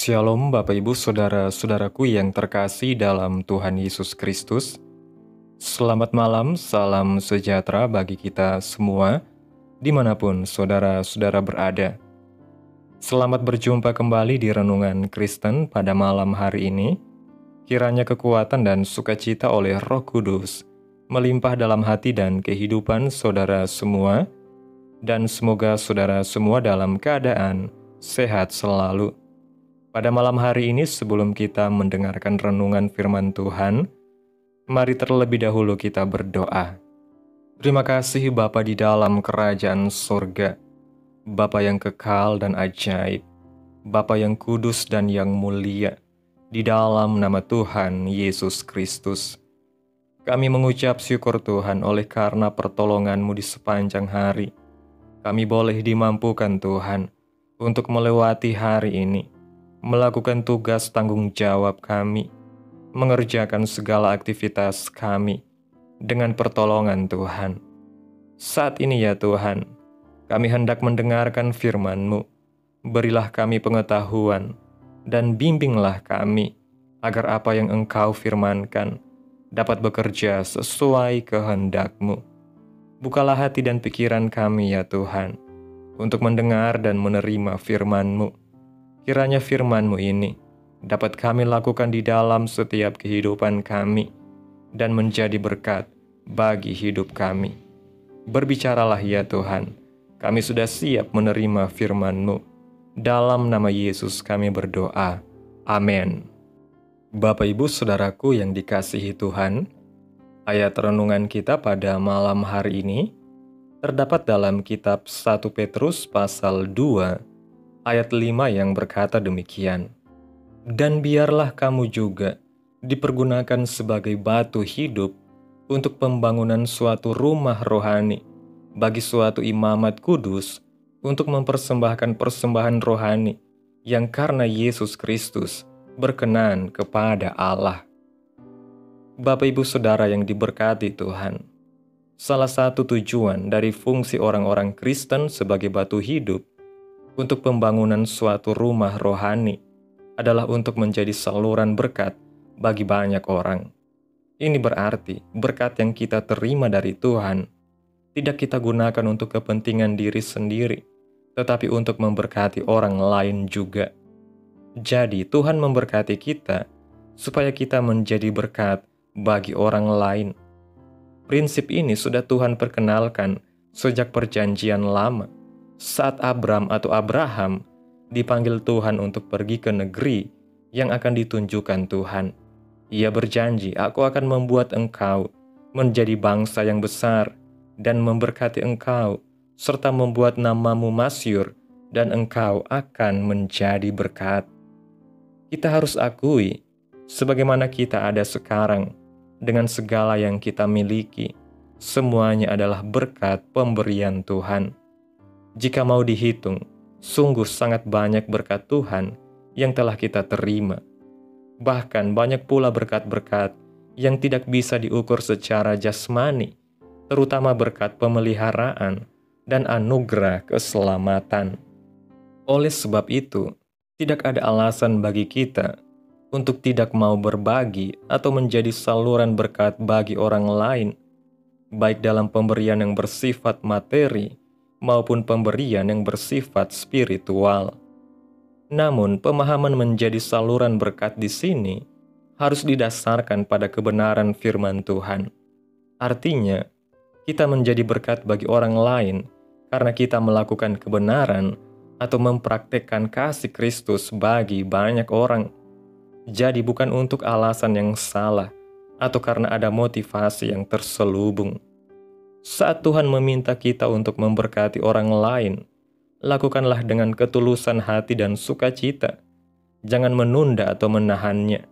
Shalom Bapak Ibu Saudara-saudaraku yang terkasih dalam Tuhan Yesus Kristus. Selamat malam, salam sejahtera bagi kita semua, dimanapun saudara-saudara berada. Selamat berjumpa kembali di Renungan Kristen pada malam hari ini. Kiranya kekuatan dan sukacita oleh Roh Kudus melimpah dalam hati dan kehidupan saudara semua, dan semoga saudara semua dalam keadaan sehat selalu. Pada malam hari ini sebelum kita mendengarkan renungan firman Tuhan, mari terlebih dahulu kita berdoa. Terima kasih Bapa di dalam kerajaan surga, Bapa yang kekal dan ajaib, Bapa yang kudus dan yang mulia, di dalam nama Tuhan Yesus Kristus. Kami mengucap syukur Tuhan oleh karena pertolongan-Mu di sepanjang hari. Kami boleh dimampukan Tuhan untuk melewati hari ini, melakukan tugas tanggung jawab kami, mengerjakan segala aktivitas kami dengan pertolongan Tuhan. Saat ini ya Tuhan, kami hendak mendengarkan firman-Mu. Berilah kami pengetahuan dan bimbinglah kami agar apa yang Engkau firmankan dapat bekerja sesuai kehendak-Mu. Bukalah hati dan pikiran kami ya Tuhan, untuk mendengar dan menerima firman-Mu. Kiranya firman-Mu ini dapat kami lakukan di dalam setiap kehidupan kami dan menjadi berkat bagi hidup kami. Berbicaralah ya Tuhan, kami sudah siap menerima firman-Mu. Dalam nama Yesus kami berdoa. Amin. Bapak Ibu Saudaraku yang dikasihi Tuhan, ayat renungan kita pada malam hari ini terdapat dalam kitab 1 Petrus pasal 2 ayat 5 yang berkata demikian. Dan biarlah kamu juga dipergunakan sebagai batu hidup untuk pembangunan suatu rumah rohani bagi suatu imamat kudus untuk mempersembahkan persembahan rohani yang karena Yesus Kristus berkenan kepada Allah. Bapak Ibu Saudara yang diberkati Tuhan, salah satu tujuan dari fungsi orang-orang Kristen sebagai batu hidup untuk pembangunan suatu rumah rohani adalah untuk menjadi saluran berkat bagi banyak orang. Ini berarti berkat yang kita terima dari Tuhan tidak kita gunakan untuk kepentingan diri sendiri, tetapi untuk memberkati orang lain juga. Jadi Tuhan memberkati kita supaya kita menjadi berkat bagi orang lain. Prinsip ini sudah Tuhan perkenalkan sejak perjanjian lama, saat Abram atau Abraham dipanggil Tuhan untuk pergi ke negeri yang akan ditunjukkan Tuhan. Ia berjanji, "Aku akan membuat engkau menjadi bangsa yang besar dan memberkati engkau, serta membuat namamu masyhur, dan engkau akan menjadi berkat." Kita harus akui, sebagaimana kita ada sekarang, dengan segala yang kita miliki, semuanya adalah berkat pemberian Tuhan. Jika mau dihitung, sungguh sangat banyak berkat Tuhan yang telah kita terima. Bahkan banyak pula berkat-berkat yang tidak bisa diukur secara jasmani, terutama berkat pemeliharaan dan anugerah keselamatan. Oleh sebab itu, tidak ada alasan bagi kita untuk tidak mau berbagi atau menjadi saluran berkat bagi orang lain, baik dalam pemberian yang bersifat materi maupun pemberian yang bersifat spiritual. Namun, pemahaman menjadi saluran berkat di sini harus didasarkan pada kebenaran firman Tuhan. Artinya, kita menjadi berkat bagi orang lain karena kita melakukan kebenaran atau mempraktekkan kasih Kristus bagi banyak orang. Jadi bukan untuk alasan yang salah atau karena ada motivasi yang terselubung. Saat Tuhan meminta kita untuk memberkati orang lain, lakukanlah dengan ketulusan hati dan sukacita. Jangan menunda atau menahannya.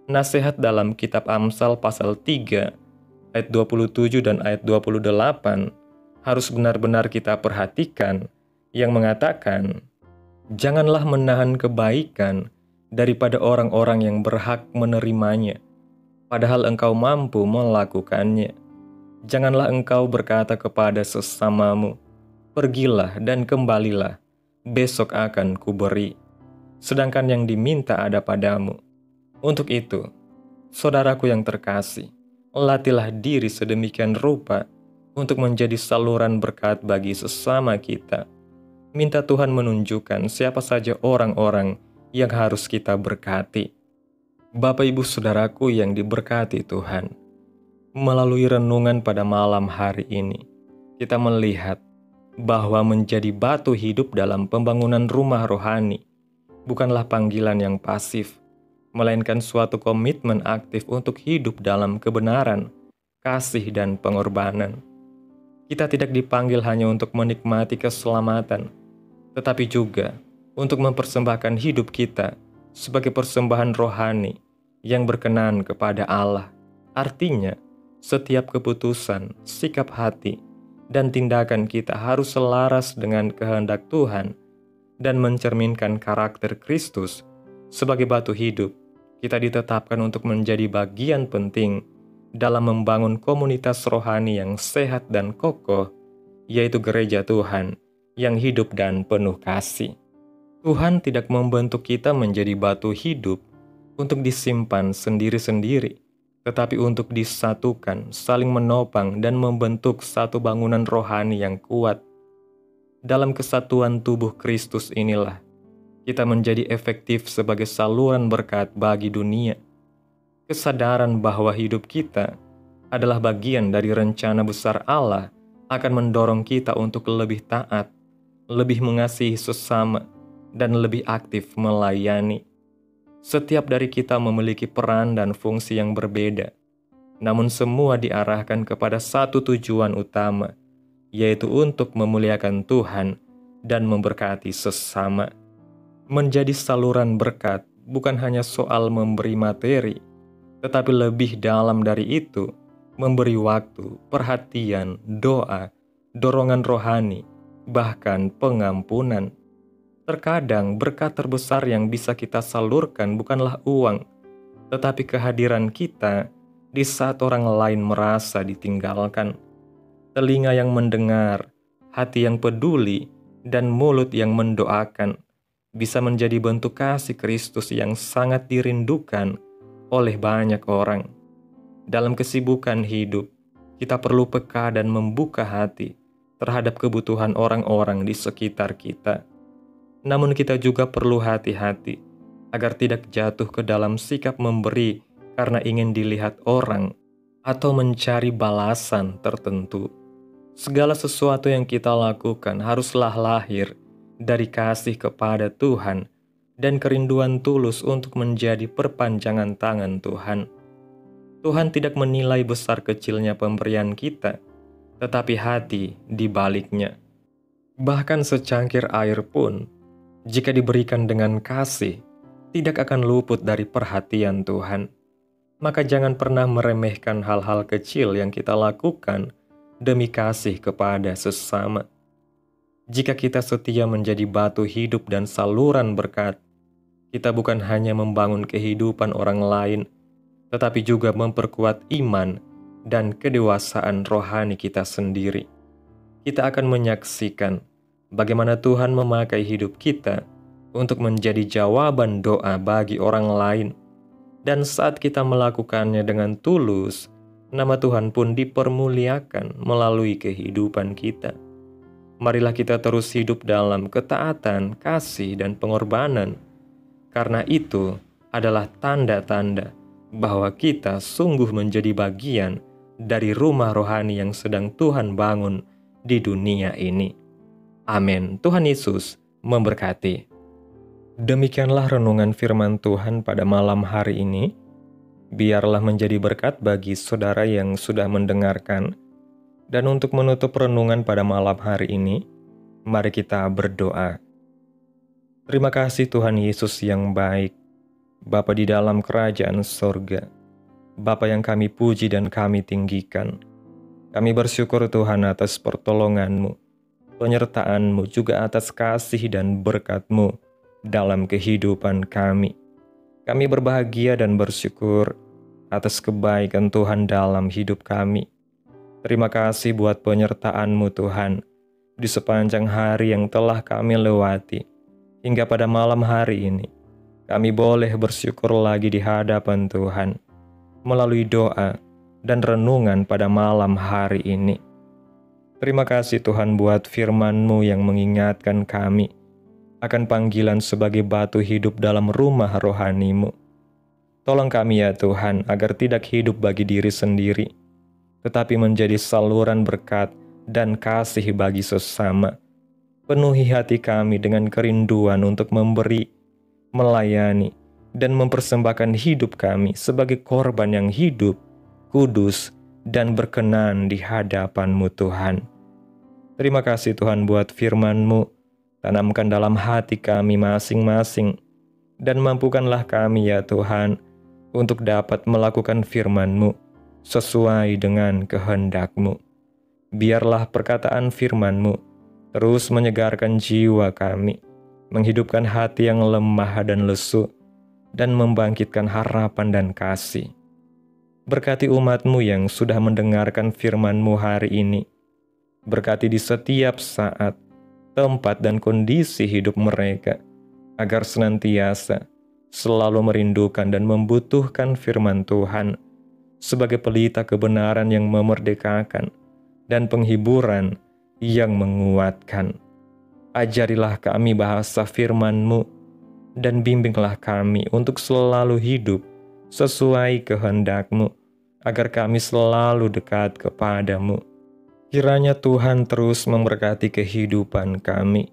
Nasihat dalam kitab Amsal pasal 3, ayat 27 dan ayat 28 harus benar-benar kita perhatikan, yang mengatakan, "Janganlah menahan kebaikan daripada orang-orang yang berhak menerimanya, padahal engkau mampu melakukannya. Janganlah engkau berkata kepada sesamamu, 'Pergilah dan kembalilah, besok akan kuberi.' sedangkan yang diminta ada padamu. Untuk itu, saudaraku yang terkasih, latihlah diri sedemikian rupa untuk menjadi saluran berkat bagi sesama kita. Minta Tuhan menunjukkan siapa saja orang-orang yang harus kita berkati. Bapak Ibu Saudaraku yang diberkati Tuhan, melalui renungan pada malam hari ini, kita melihat bahwa menjadi batu hidup dalam pembangunan rumah rohani bukanlah panggilan yang pasif, melainkan suatu komitmen aktif untuk hidup dalam kebenaran, kasih, dan pengorbanan. Kita tidak dipanggil hanya untuk menikmati keselamatan, tetapi juga untuk mempersembahkan hidup kita sebagai persembahan rohani yang berkenan kepada Allah. Artinya, setiap keputusan, sikap hati, dan tindakan kita harus selaras dengan kehendak Tuhan dan mencerminkan karakter Kristus. Sebagai batu hidup, kita ditetapkan untuk menjadi bagian penting dalam membangun komunitas rohani yang sehat dan kokoh, yaitu gereja Tuhan yang hidup dan penuh kasih. Tuhan tidak membentuk kita menjadi batu hidup untuk disimpan sendiri-sendiri, tetapi untuk disatukan, saling menopang, dan membentuk satu bangunan rohani yang kuat. Dalam kesatuan tubuh Kristus inilah, kita menjadi efektif sebagai saluran berkat bagi dunia. Kesadaran bahwa hidup kita adalah bagian dari rencana besar Allah akan mendorong kita untuk lebih taat, lebih mengasihi sesama, dan lebih aktif melayani. Setiap dari kita memiliki peran dan fungsi yang berbeda, namun semua diarahkan kepada satu tujuan utama, yaitu untuk memuliakan Tuhan dan memberkati sesama. Menjadi saluran berkat bukan hanya soal memberi materi, tetapi lebih dalam dari itu, memberi waktu, perhatian, doa, dorongan rohani, bahkan pengampunan. Terkadang berkat terbesar yang bisa kita salurkan bukanlah uang, tetapi kehadiran kita di saat orang lain merasa ditinggalkan. Telinga yang mendengar, hati yang peduli, dan mulut yang mendoakan bisa menjadi bentuk kasih Kristus yang sangat dirindukan oleh banyak orang. Dalam kesibukan hidup, kita perlu peka dan membuka hati terhadap kebutuhan orang-orang di sekitar kita. Namun kita juga perlu hati-hati agar tidak jatuh ke dalam sikap memberi karena ingin dilihat orang atau mencari balasan tertentu. Segala sesuatu yang kita lakukan haruslah lahir dari kasih kepada Tuhan dan kerinduan tulus untuk menjadi perpanjangan tangan Tuhan. Tuhan tidak menilai besar kecilnya pemberian kita, tetapi hati di baliknya. Bahkan secangkir air pun, jika diberikan dengan kasih, tidak akan luput dari perhatian Tuhan. Maka jangan pernah meremehkan hal-hal kecil yang kita lakukan demi kasih kepada sesama. Jika kita setia menjadi batu hidup dan saluran berkat, kita bukan hanya membangun kehidupan orang lain, tetapi juga memperkuat iman dan kedewasaan rohani kita sendiri. Kita akan menyaksikan bagaimana Tuhan memakai hidup kita untuk menjadi jawaban doa bagi orang lain. Dan saat kita melakukannya dengan tulus, nama Tuhan pun dipermuliakan melalui kehidupan kita. Marilah kita terus hidup dalam ketaatan, kasih, dan pengorbanan. Karena itu adalah tanda-tanda bahwa kita sungguh menjadi bagian dari rumah rohani yang sedang Tuhan bangun di dunia ini. Amin. Tuhan Yesus memberkati. Demikianlah renungan firman Tuhan pada malam hari ini. Biarlah menjadi berkat bagi saudara yang sudah mendengarkan. Dan untuk menutup renungan pada malam hari ini, mari kita berdoa. Terima kasih Tuhan Yesus yang baik, Bapa di dalam kerajaan sorga, Bapa yang kami puji dan kami tinggikan. Kami bersyukur Tuhan atas pertolongan-Mu, penyertaan-Mu, juga atas kasih dan berkat-Mu dalam kehidupan kami. Kami berbahagia dan bersyukur atas kebaikan Tuhan dalam hidup kami. Terima kasih buat penyertaan-Mu Tuhan di sepanjang hari yang telah kami lewati hingga pada malam hari ini. kami boleh bersyukur lagi di hadapan Tuhan melalui doa dan renungan pada malam hari ini. Terima kasih Tuhan buat firman-Mu yang mengingatkan kami akan panggilan sebagai batu hidup dalam rumah rohani-Mu. Tolong kami ya Tuhan agar tidak hidup bagi diri sendiri, tetapi menjadi saluran berkat dan kasih bagi sesama. Penuhi hati kami dengan kerinduan untuk memberi, melayani, dan mempersembahkan hidup kami sebagai korban yang hidup, kudus, dan berkenan di hadapan-Mu Tuhan. Terima kasih Tuhan buat firman-Mu, tanamkan dalam hati kami masing-masing, dan mampukanlah kami ya Tuhan, untuk dapat melakukan firman-Mu sesuai dengan kehendak-Mu. Biarlah perkataan firman-Mu terus menyegarkan jiwa kami, menghidupkan hati yang lemah dan lesu, dan membangkitkan harapan dan kasih. Berkati umat-Mu yang sudah mendengarkan firman-Mu hari ini. Berkati di setiap saat, tempat dan kondisi hidup mereka, agar senantiasa selalu merindukan dan membutuhkan firman Tuhan sebagai pelita kebenaran yang memerdekakan dan penghiburan yang menguatkan. Ajarilah kami bahasa firman-Mu dan bimbinglah kami untuk selalu hidup sesuai kehendak-Mu, agar kami selalu dekat kepada-Mu. Kiranya Tuhan terus memberkati kehidupan kami,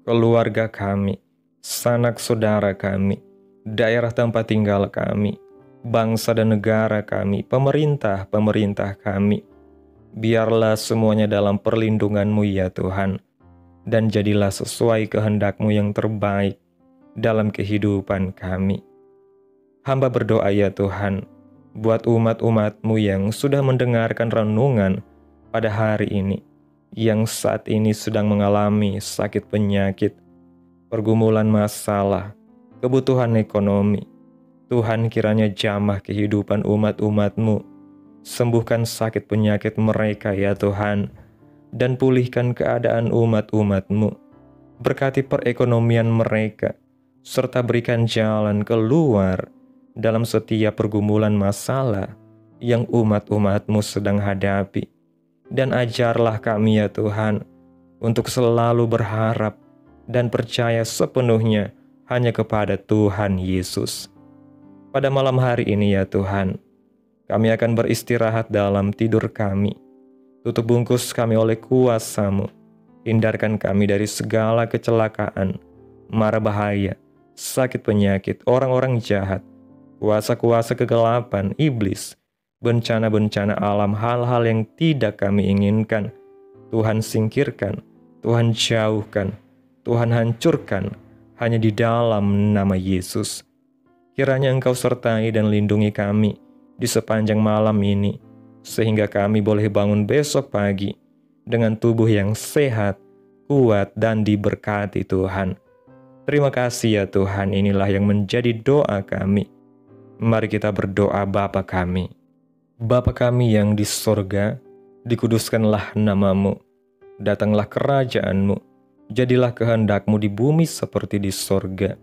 keluarga kami, sanak saudara kami, daerah tempat tinggal kami, bangsa dan negara kami, pemerintah kami. Biarlah semuanya dalam perlindungan-Mu ya Tuhan, dan jadilah sesuai kehendak-Mu yang terbaik dalam kehidupan kami. Hamba berdoa ya Tuhan, buat umat-umat-Mu yang sudah mendengarkan renungan pada hari ini, yang saat ini sedang mengalami sakit penyakit, pergumulan masalah, kebutuhan ekonomi. Tuhan kiranya jamah kehidupan umat-umat-Mu, sembuhkan sakit penyakit mereka ya Tuhan, dan pulihkan keadaan umat-umat-Mu. Berkati perekonomian mereka, serta berikan jalan keluar dalam setiap pergumulan masalah yang umat-umat-Mu sedang hadapi. Dan ajarlah kami ya Tuhan, untuk selalu berharap dan percaya sepenuhnya hanya kepada Tuhan Yesus. Pada malam hari ini ya Tuhan, kami akan beristirahat dalam tidur kami. Tutup bungkus kami oleh kuasa-Mu. Hindarkan kami dari segala kecelakaan, mara bahaya, sakit penyakit, orang-orang jahat, kuasa-kuasa kegelapan, iblis, bencana-bencana alam, hal-hal yang tidak kami inginkan. Tuhan singkirkan, Tuhan jauhkan, Tuhan hancurkan, hanya di dalam nama Yesus. Kiranya Engkau sertai dan lindungi kami di sepanjang malam ini, sehingga kami boleh bangun besok pagi dengan tubuh yang sehat, kuat, dan diberkati Tuhan. Terima kasih ya Tuhan, inilah yang menjadi doa kami. Mari kita berdoa. Bapa kami. Bapa kami yang di sorga, dikuduskanlah nama-Mu. Datanglah kerajaan-Mu, jadilah kehendak-Mu di bumi seperti di sorga.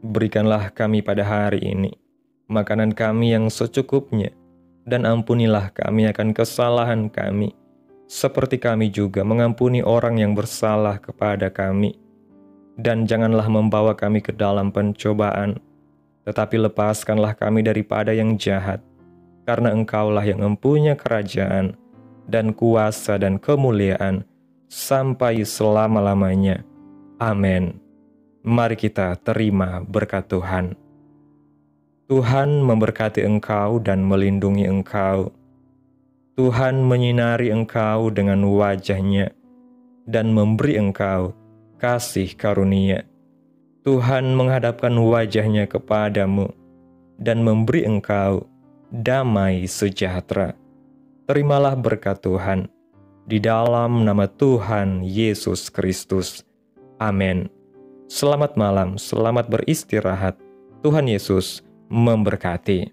Berikanlah kami pada hari ini makanan kami yang secukupnya, dan ampunilah kami akan kesalahan kami, seperti kami juga mengampuni orang yang bersalah kepada kami. Dan janganlah membawa kami ke dalam pencobaan, tetapi lepaskanlah kami daripada yang jahat, karena Engkaulah yang mempunyai kerajaan, dan kuasa dan kemuliaan, sampai selama-lamanya. Amin. Mari kita terima berkat Tuhan. Tuhan memberkati engkau dan melindungi engkau. Tuhan menyinari engkau dengan wajah-Nya dan memberi engkau kasih karunia. Tuhan menghadapkan wajah-Nya kepadamu dan memberi engkau damai sejahtera. Terimalah berkat Tuhan di dalam nama Tuhan Yesus Kristus. Amin. Selamat malam, selamat beristirahat. Tuhan Yesus memberkati.